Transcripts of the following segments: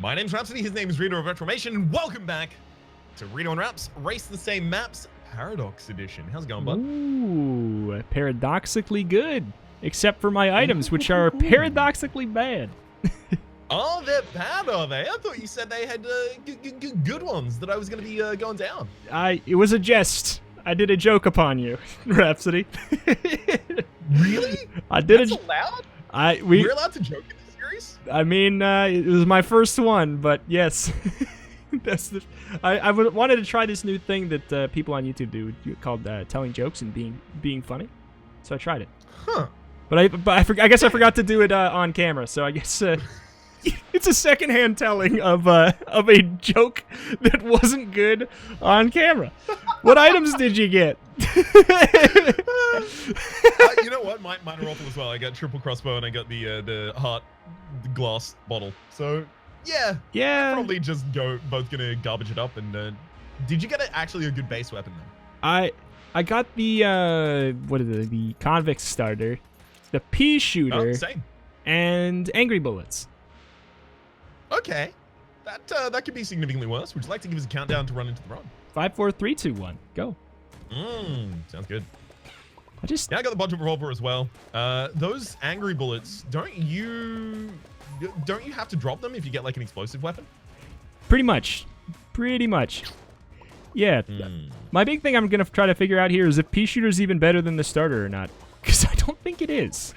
My name's Rhapsody, his name is Reto of Retromation, and welcome back to Reto and Rhaps Race the Same Maps Paradox Edition. How's it going, bud? Ooh, paradoxically good. Except for my items, which are paradoxically bad. Oh, they're bad, are they? I thought you said they had good ones, that I was going to be going down. It was a jest. I did a joke upon you, Rhapsody. Really? That's allowed? We're allowed to joke in this series? I mean, it was my first one, but yes. I wanted to try this new thing that people on YouTube do called telling jokes and being funny. So I tried it. Huh. But I guess I forgot to do it on camera, so I guess it's a secondhand telling of a joke that wasn't good on camera. What items did you get? You know what? Mine are awful as well. I got triple crossbow and I got the heart glass bottle. So yeah, probably just both gonna garbage it up. And did you get actually a good base weapon though? I got the what is it? The convict starter, the pea shooter, same, and angry bullets. Okay, that could be significantly worse. Would you like to give us a countdown to run into the run? 5, 4, 3, 2, 1, go. Sounds good. I got the budget revolver as well. Those angry bullets, don't you have to drop them if you get like an explosive weapon? Pretty much. Yeah. My big thing I'm gonna try to figure out here is if pea shooter's even better than the starter or not, because I don't think it is.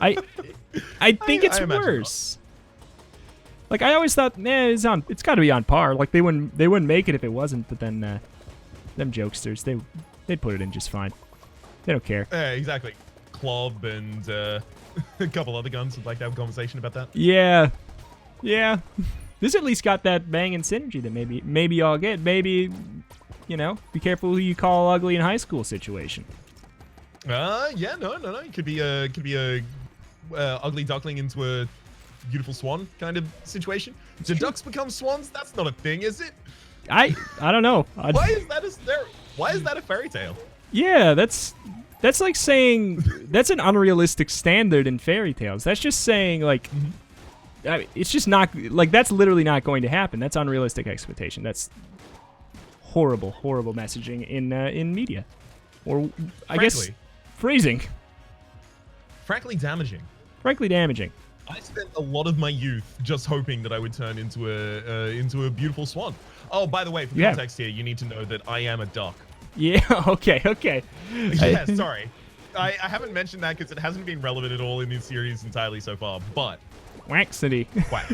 I think it's worse. Like I always thought, it's got to be on par. Like they wouldn't make it if it wasn't. But then them jokesters, they'd put it in just fine. They don't care. Yeah, exactly. Club and a couple other guns would like to have a conversation about that. Yeah. This at least got that bang and synergy that maybe y'all get. Maybe, be careful who you call ugly in high school situation. Yeah, no. It could be a ugly duckling into a beautiful swan kind of situation. Do ducks become swans? That's not a thing, is it? I don't know. Why is that a fairy tale? Yeah, that's like saying that's an unrealistic standard in fairy tales. That's just saying like it's just not like that's literally not going to happen. That's unrealistic expectation. That's horrible messaging in media, or I guess phrasing. Frankly damaging. I spent a lot of my youth just hoping that I would turn into a beautiful swan. Oh, by the way, for context here, you need to know that I am a duck. Yeah. Okay. Yeah. Sorry, I haven't mentioned that because it hasn't been relevant at all in this series entirely so far. But Waxity. Quack.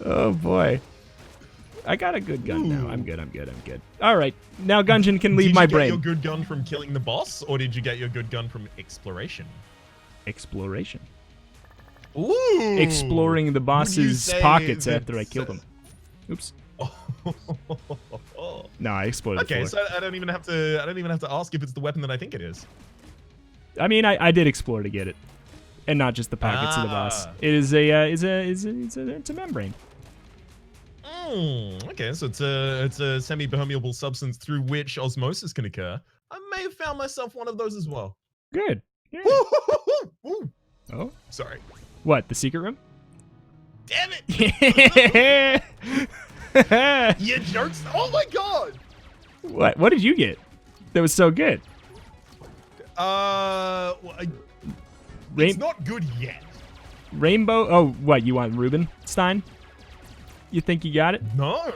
Oh boy. I got a good gun now. I'm good. All right. Now Gungeon can leave my brain. Did you get your good gun from killing the boss, or did you get your good gun from exploration? Exploration. Ooh. Exploring the boss's pockets after I killed him. Oops. No, I exploded. Okay, so I don't even have to ask if it's the weapon that I think it is. I mean, I did explore to get it, and not just the pockets of the boss. It is it's a membrane. Okay, so it's a semi-permeable substance through which osmosis can occur. I may have found myself one of those as well. Good. Yeah. Ooh. Oh, sorry. What? The secret room? Damn it! You jerks! Oh my god! What did you get? That was so good. It's not good yet. Rainbow? Oh, what? You want Rubenstein? You think you got it? No.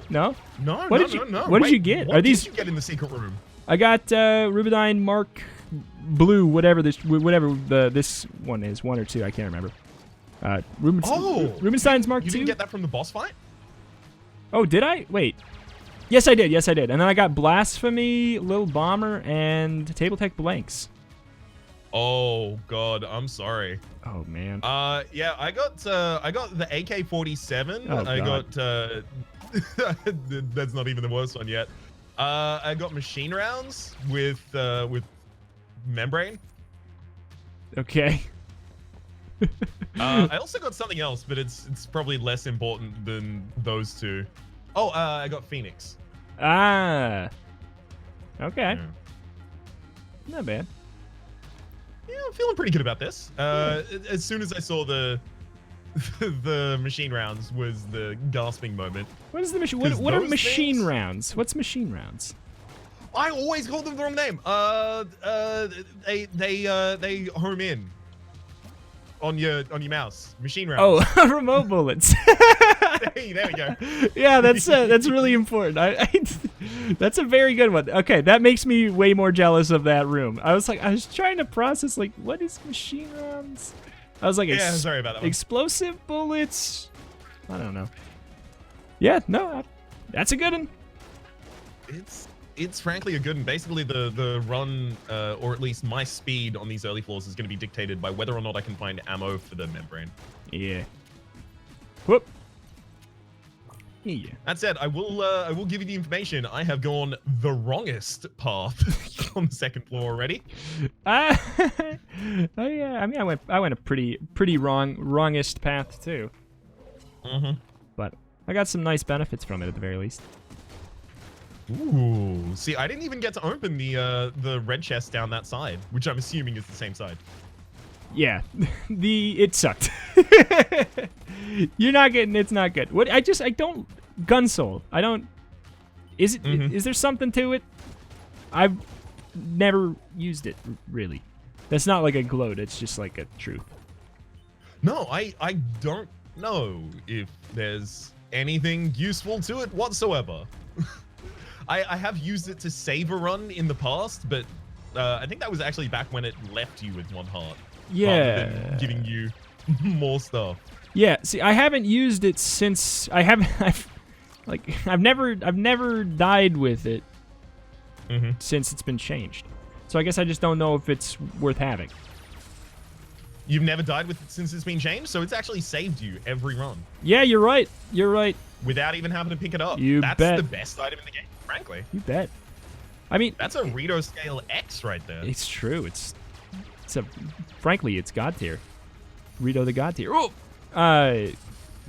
What did you get? What did you get in the secret room? I got Rubenstein Mark Blue, whatever this one is, 1 or 2, I can't remember. Rubenstein's Mark 2. You didn't get that from the boss fight? Oh, did I? Wait. Yes, I did. And then I got Blasphemy, Little Bomber, and Table Tech Blanks. Oh God, I'm sorry. Oh man. Yeah, I got the AK-47. Oh, I got that's not even the worst one yet. I got machine rounds with membrane. Okay. I also got something else, but it's probably less important than those two. Oh, I got Phoenix. Okay. Yeah. Not bad. Yeah, I'm feeling pretty good about this. As soon as I saw the the machine rounds was the gasping moment. What is the machine? What are machine rounds? What's machine rounds? I always call them the wrong name. They home in on your mouse. Machine rounds. Oh, remote bullets. Hey, there we go. Yeah, that's really important. That's a very good one. Okay, that makes me way more jealous of that room. I was trying to process like, what is machine rounds? I was like, yeah, sorry about that one. Explosive bullets. I don't know. Yeah, no, that's a good one. It's frankly a good one. Basically, the run, or at least my speed on these early floors is going to be dictated by whether or not I can find ammo for the membrane. Yeah. Whoop. Yeah. That said, I will give you the information. I have gone the wrongest path on the second floor already. Oh yeah. I mean, I went a pretty wrongest path too. Mm-hmm. But I got some nice benefits from it at the very least. Ooh. See, I didn't even get to open the red chest down that side, which I'm assuming is the same side. Yeah, it sucked. You're not getting. It's not good. What I don't gun soul. I don't. Is it? Is there something to it? I've never used it really. That's not like a gloat. It's just like a truth. No, I don't know if there's anything useful to it whatsoever. I have used it to save a run in the past, but I think that was actually back when it left you with 1 heart. Yeah. Rather than giving you more stuff. Yeah. See, I haven't used it since I've never died with it since it's been changed. So I guess I just don't know if it's worth having. You've never died with it since it's been changed, so it's actually saved you every run. Yeah, you're right. You're right. Without even having to pick it up. That's the best item in the game, frankly. You bet. I mean, that's a Reto scale X right there. It's true. Frankly, it's God tier. Reto the God tier. Oh,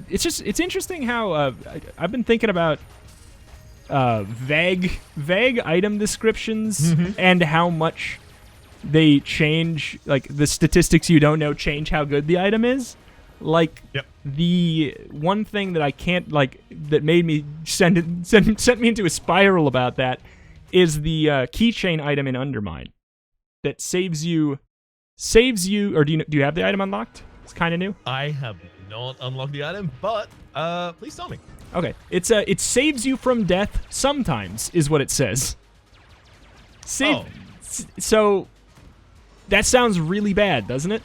it's interesting how I've been thinking about vague item descriptions and how much they change, like the statistics you don't know change how good the item is. Like the one thing that I can't that made me sent me into a spiral about that is the keychain item in Undermine that saves you. Or do you have the item unlocked? It's kind of new. I have not unlocked the item, but please tell me. Okay, it saves you from death sometimes, is what it says. So that sounds really bad, doesn't it?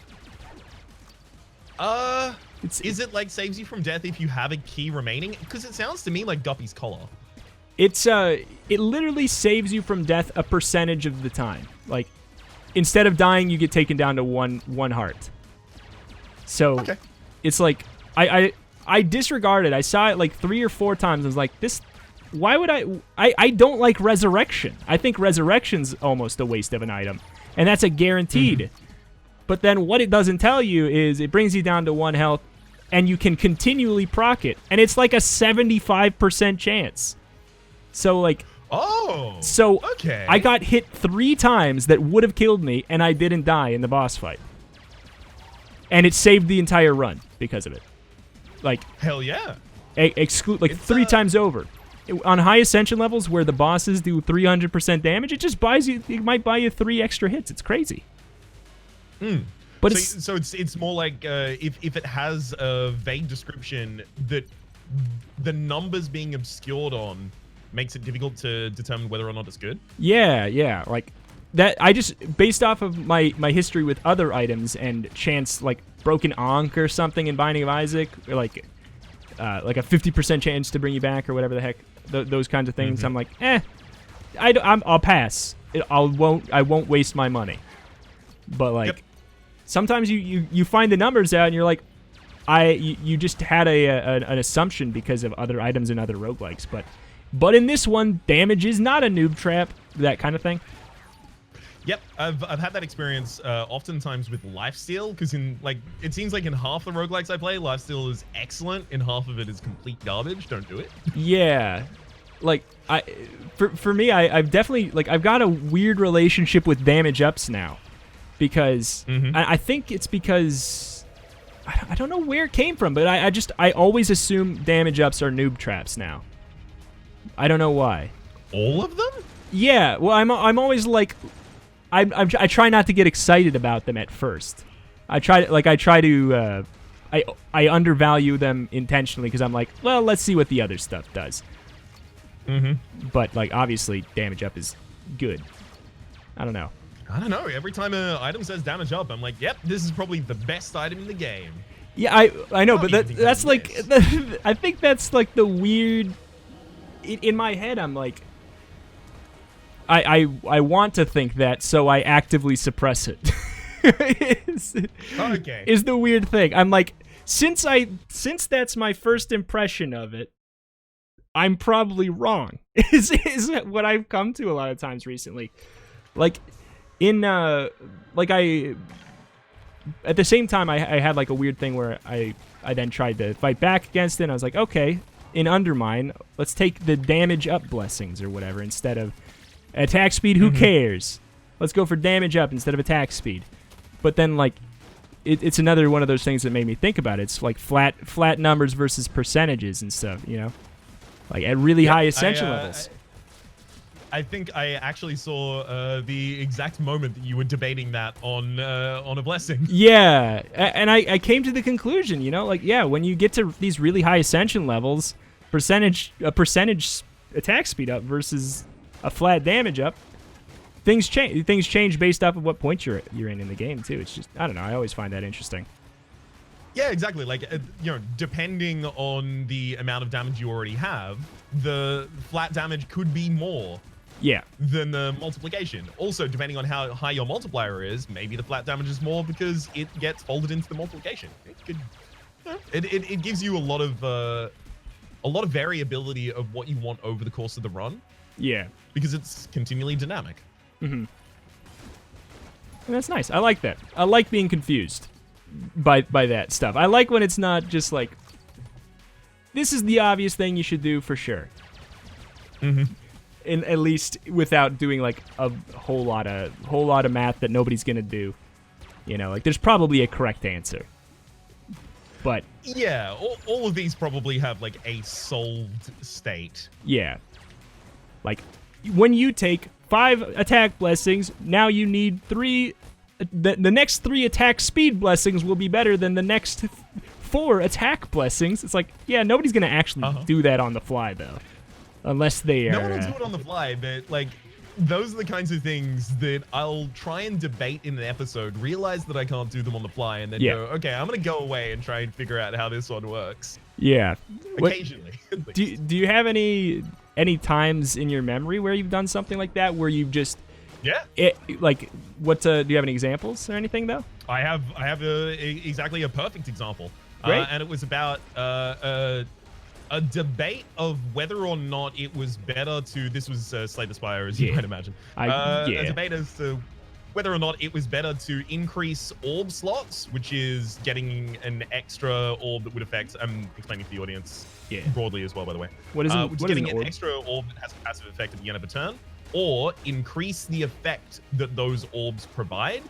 Is it like saves you from death if you have a key remaining? Because it sounds to me like Guppy's collar. It literally saves you from death a percentage of the time. Like, instead of dying, you get taken down to one heart. So it's like I disregarded. I saw it like 3 or 4 times. I was like, this. Why would I don't like resurrection. I think resurrection's almost a waste of an item, and that's a guaranteed. But then what it doesn't tell you is it brings you down to 1 health, and you can continually proc it, and it's like a 75% chance. So like. Oh. So I got hit 3 times that would have killed me, and I didn't die in the boss fight. And it saved the entire run because of it. Like hell yeah. Exclude 3 times over. On high ascension levels where the bosses do 300% damage, it just buys you. It might buy you 3 extra hits. It's crazy. But it's more like if it has a vague description that the numbers being obscured on makes it difficult to determine whether or not it's good. Yeah, like that. I just based off of my history with other items and chance like broken Ankh or something in Binding of Isaac, or like a 50% chance to bring you back or whatever the heck. Those kinds of things. I'm like, I'll pass. I won't waste my money. But like, sometimes you find the numbers out and you're like, you just had an assumption because of other items and other roguelikes. But in this one, damage is not a noob trap. That kind of thing. Yep, I've had that experience oftentimes with lifesteal, because it seems like in half the roguelikes I play, lifesteal is excellent, and half of it is complete garbage. Don't do it. Yeah, like for me, I've definitely I've got a weird relationship with damage ups now, because I think it's because I don't know where it came from, but I always assume damage ups are noob traps now. I don't know why. All of them? Yeah. Well, I'm always like, I try not to get excited about them at first. I undervalue them intentionally because I'm like, well, let's see what the other stuff does. Mm-hmm. But like, obviously, damage up is good. I don't know. Every time an item says damage up, I'm like, yep, this is probably the best item in the game. Yeah, I know, but that's like, I think that's like the weird. In my head, I'm like, I want to think that, so I actively suppress it. Okay. Is the weird thing. I'm like, since that's my first impression of it, I'm probably wrong. Is what I've come to a lot of times recently. Like, at the same time, I had like a weird thing where I then tried to fight back against it, and I was like, okay, in Undermine, let's take the damage up blessings or whatever instead of attack speed. Who cares? Let's go for damage up instead of attack speed. But then, like, it's another one of those things that made me think about it. It's like flat numbers versus percentages and stuff, you know? Like, at really high ascension levels. I think I actually saw the exact moment that you were debating that on a blessing. Yeah, and I came to the conclusion, you know, like, yeah, when you get to these really high ascension levels, a percentage attack speed up versus a flat damage up, things change. Things change based off of what point you're in the game too. It's just, I don't know. I always find that interesting. Yeah, exactly. Like, you know, depending on the amount of damage you already have, the flat damage could be more. Yeah. Than the multiplication. Also, depending on how high your multiplier is, maybe the flat damage is more because it gets folded into the multiplication. It gives you a lot of variability of what you want over the course of the run. Yeah. Because it's continually dynamic. Mm-hmm. And that's nice. I like that. I like being confused by that stuff. I like when it's not just like, this is the obvious thing you should do for sure. Mm-hmm. And at least without doing like a whole lot of math that nobody's gonna do. You know, like there's probably a correct answer. But yeah, all of these probably have like a solved state. Yeah. Like when you take 5 attack blessings, now you need 3. The next 3 attack speed blessings will be better than the next 4 attack blessings. It's like, yeah, nobody's gonna actually do that on the fly though. Unless they are... No one will do it on the fly, but, like, those are the kinds of things that I'll try and debate in an episode, realize that I can't do them on the fly, and then go, okay, I'm going to go away and try and figure out how this one works. Yeah. Occasionally. Do you have any times in your memory where you've done something like that, where you've just... Yeah. Do you have any examples or anything, though? I have exactly a perfect example. Great. And it was about... a debate of whether or not it was better to... This was Slay the Spire, as you might imagine. A debate as to whether or not it was better to increase orb slots, which is getting an extra orb that would affect... I'm explaining to the audience broadly as well, by the way. What is it? Which is getting an extra orb that has a passive effect at the end of a turn, or increase the effect that those orbs provide.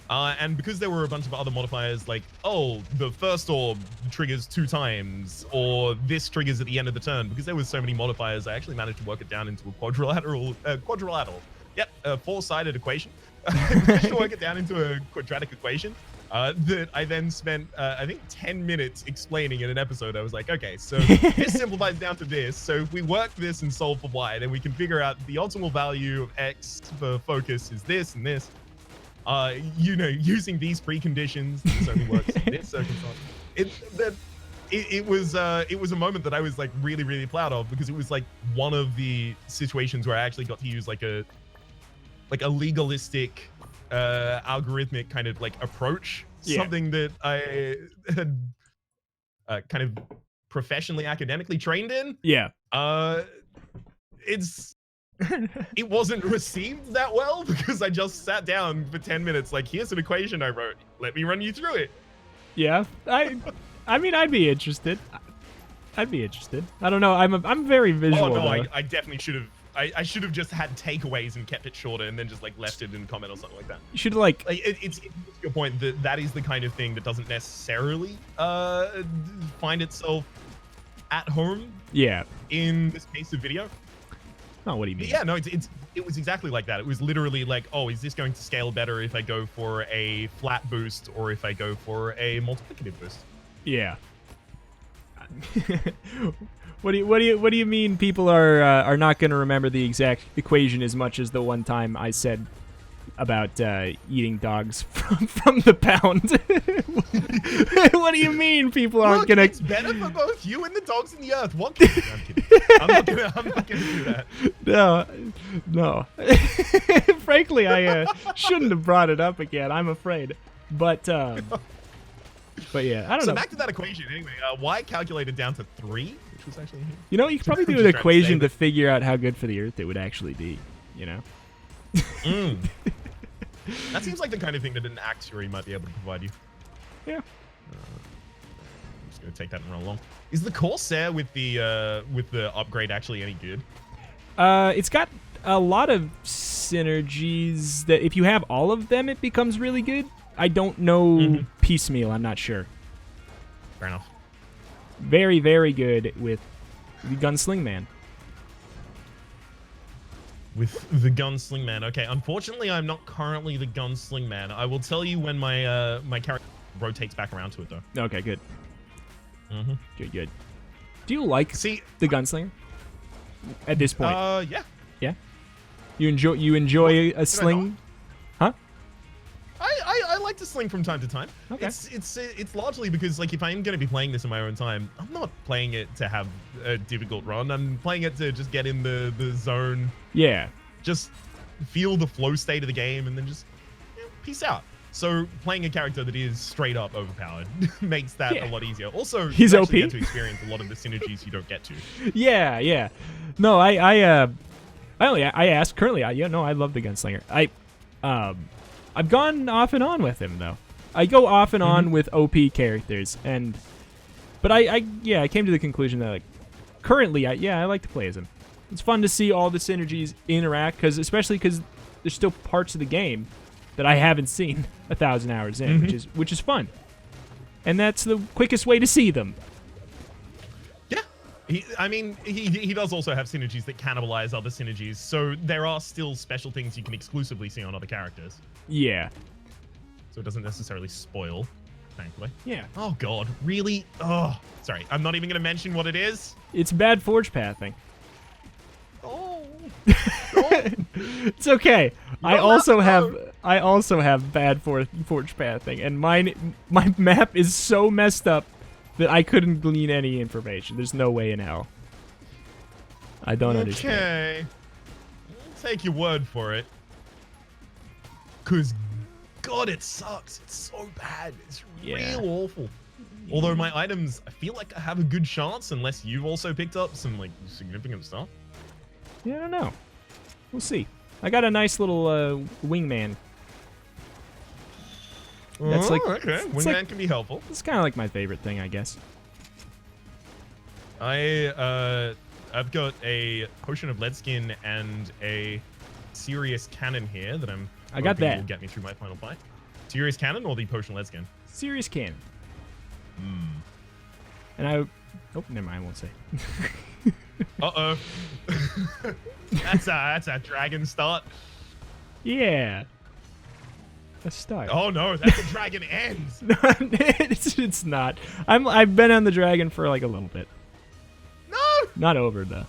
And because there were a bunch of other modifiers like, oh, the first orb triggers 2 times, or this triggers at the end of the turn, because there was so many modifiers, I actually managed to work it down into a quadrilateral. Yep, a 4-sided equation. I managed to work it down into a quadratic equation that I then spent, I think, 10 minutes explaining in an episode. I was like, okay, so this simplifies down to this. So if we work this and solve for Y, then we can figure out the optimal value of X for focus is this and this. You know, using these preconditions, this only works in this circumstance. It was a moment that I was like really, really proud of, because it was like one of the situations where I actually got to use like a legalistic, algorithmic kind of like approach, something that I had kind of professionally, academically trained in. Yeah. It wasn't received that well, because I just sat down for 10 minutes like, here's an equation I wrote, let me run you through it. Yeah, I mean, I'd be interested. I don't know. I'm very visual. Oh no, I definitely should have. I should have just had takeaways and kept it shorter and then just like left it in a comment or something like that. You should like it's your point that is the kind of thing that doesn't necessarily find itself at home. Yeah. In this case of video. Oh, what do you mean? Yeah, no, it was exactly like that. It was literally like, oh, is this going to scale better if I go for a flat boost or if I go for a multiplicative boost? Yeah. What do you mean people are not going to remember the exact equation as much as the one time I said about eating dogs from the pound? What do you mean people aren't gonna? It's better for both you and the dogs in the earth. What? I'm kidding. I'm not gonna do that. No. Frankly, I shouldn't have brought it up again. I'm afraid, but yeah, I don't know. So back to that equation anyway. Y calculated down to 3, which was actually. You know, you could probably do an equation to figure out how good for the Earth it would actually be. You know. That seems like the kind of thing that an actuary might be able to provide you. Yeah. I'm just gonna take that and run along. Is the Corsair with the upgrade actually any good? It's got a lot of synergies that if you have all of them, it becomes really good. I don't know piecemeal. I'm not sure. Fair enough. Very, very good with the Gunsling Man. With the Gunsling Man. Okay, unfortunately, I'm not currently the Gunsling Man. I will tell you when my my character rotates back around to it, though. Okay, good. Good. Do you like the Gunslinger at this point? Yeah. Yeah. You enjoy a sling? Huh? I like to sling from time to time. Okay. It's largely because like if I'm going to be playing this in my own time, I'm not playing it to have a difficult run. I'm playing it to just get in the zone. Yeah. Just feel the flow state of the game and then just peace out. So playing a character that is straight up overpowered makes that a lot easier. Also, he's you OP. get to experience a lot of the synergies you don't get to. Yeah. No, I asked currently. I love the Gunslinger. I've gone off and on with him though. I go off and on with OP characters, but I came to the conclusion that like currently I like to play as him. It's fun to see all the synergies interact, especially because there's still parts of the game that I haven't seen 1,000 hours in, which is fun, and that's the quickest way to see them. Yeah, he does also have synergies that cannibalize other synergies, so there are still special things you can exclusively see on other characters. Yeah. So it doesn't necessarily spoil, thankfully. Yeah. Oh god, really? Oh, sorry. I'm not even going to mention what it is. It's bad forge pathing. Oh. It's okay. I also have bad forge pathing, and my map is so messed up that I couldn't glean any information. There's no way in hell. I don't understand. Okay. I'll take your word for it. Because, God, it sucks. It's so bad. It's real awful. Although my items, I feel like I have a good chance unless you've also picked up some, like, significant stuff. Yeah, I don't know. We'll see. I got a nice little wingman. That's okay. Wingman can be helpful. It's kind of like my favorite thing, I guess. I've got a potion of lead skin and a serious cannon here that I got that will get me through my final fight. Serious cannon or the potion of lead skin? Serious cannon. And never mind. I won't say. Uh-oh. That's a dragon start. Yeah. A start. Oh no, that's a dragon ends. It's not. I've been on the dragon for like a little bit. No. Not over though.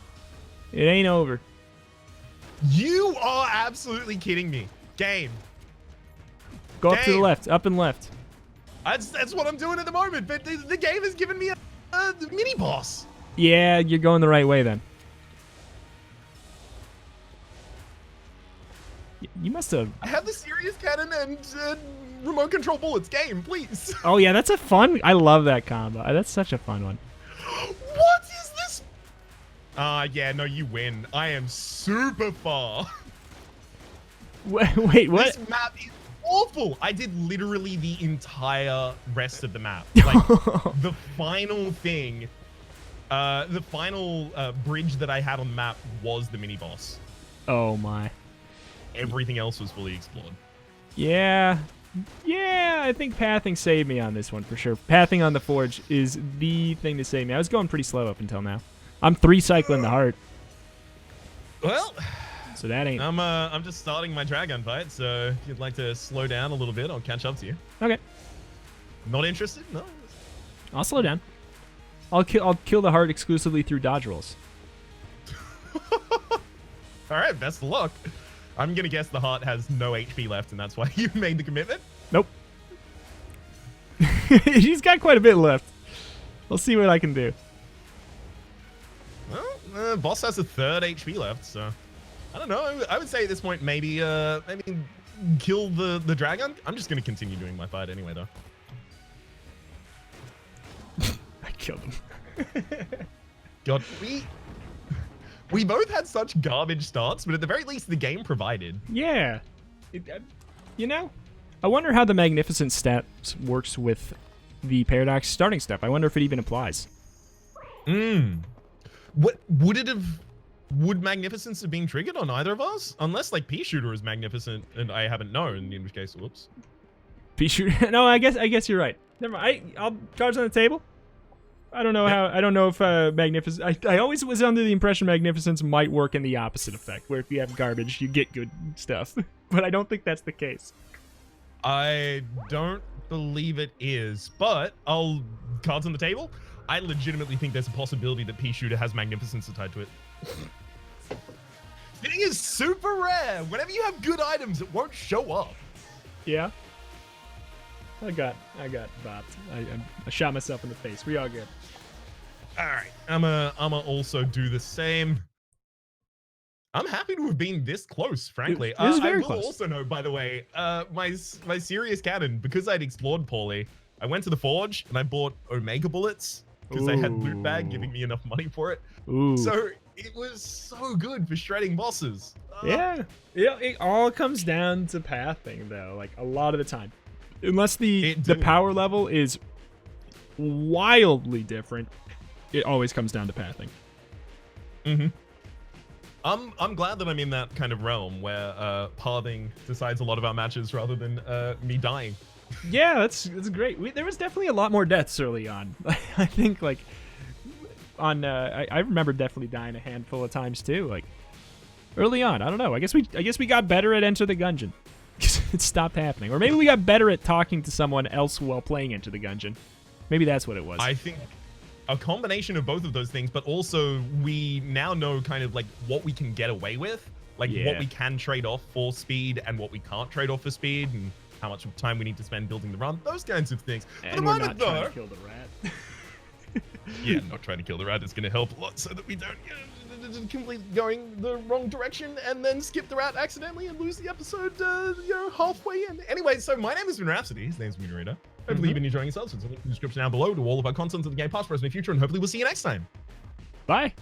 It ain't over. You are absolutely kidding me. Game. Go up to the left. Up and left. That's what I'm doing at the moment. But the game has given me a mini boss. Yeah, you're going the right way then. You must have. I have the serious cannon and remote control bullets. Game, please. Oh yeah, that's a fun. I love that combo. That's such a fun one. What is this? Yeah, no, you win. I am super far. Wait, what? This map is awful. I did literally the entire rest of the map. Like the final thing The final bridge that I had on the map was the mini boss. Oh my. Everything else was fully explored. Yeah. Yeah, I think pathing saved me on this one for sure. Pathing on the forge is the thing to save me. I was going pretty slow up until now. I'm 3 cycling the heart. Well, so that ain't. I'm just starting my dragon fight, so if you'd like to slow down a little bit, I'll catch up to you. Okay. Not interested? No. I'll slow down. I'll kill the heart exclusively through dodge rolls. All right, best of luck. I'm gonna guess the heart has no HP left, and that's why you made the commitment. Nope. He's got quite a bit left. We'll see what I can do. Well, boss has a 3rd HP left, so I don't know. I would say at this point maybe kill the dragon. I'm just gonna continue doing my fight anyway, though. I killed him. God, we both had such garbage starts, but at the very least, the game provided. Yeah. You know, I wonder how the Magnificent stats works with the Paradox starting step. I wonder if it even applies. What would Magnificence have been triggered on either of us? Unless like Pea Shooter is Magnificent and I haven't known, in which case, whoops. Pea Shooter? No, I guess you're right. Never mind. I'll charge on the table. I don't know how. I don't know if Magnificent. I always was under the impression Magnificence might work in the opposite effect, where if you have garbage, you get good stuff. But I don't think that's the case. I don't believe it is, but cards on the table. I legitimately think there's a possibility that Pea Shooter has Magnificence tied to it. Spinning is super rare. Whenever you have good items, it won't show up. Yeah. I got bopped. I shot myself in the face. We all good. All right, I'ma also do the same. I'm happy to have been this close, frankly. It was very I will close. also know, by the way, my serious cannon, because I'd explored poorly, I went to the forge and I bought Omega bullets because I had loot bag giving me enough money for it. Ooh. So it was so good for shredding bosses. Yeah, it all comes down to pathing, though. Like a lot of the time, unless the power level is wildly different, it always comes down to pathing. Mm-hmm. I'm glad that I'm in that kind of realm where pathing decides a lot of our matches rather than me dying. Yeah, that's great. There was definitely a lot more deaths early on. I think like on I remember definitely dying a handful of times too. Like early on, I don't know. I guess we got better at Enter the Gungeon. It stopped happening, or maybe we got better at talking to someone else while playing Enter the Gungeon. Maybe that's what it was. I think a combination of both of those things, but also we now know kind of like what we can get away with, like what we can trade off for speed and what we can't trade off for speed, and how much time we need to spend building the run, those kinds of things. And for the we're moment, not trying to kill the rat. Yeah, not trying to kill the rat is going to help a lot so that we don't completely going the wrong direction and then skip the rat accidentally and lose the episode, halfway in. Anyway, so my name has been Rhapsody. His name's been Reto. Hopefully you've been enjoying yourselves. There's a link in the description down below to all of our content of the game, past, present, and future, and hopefully we'll see you next time. Bye.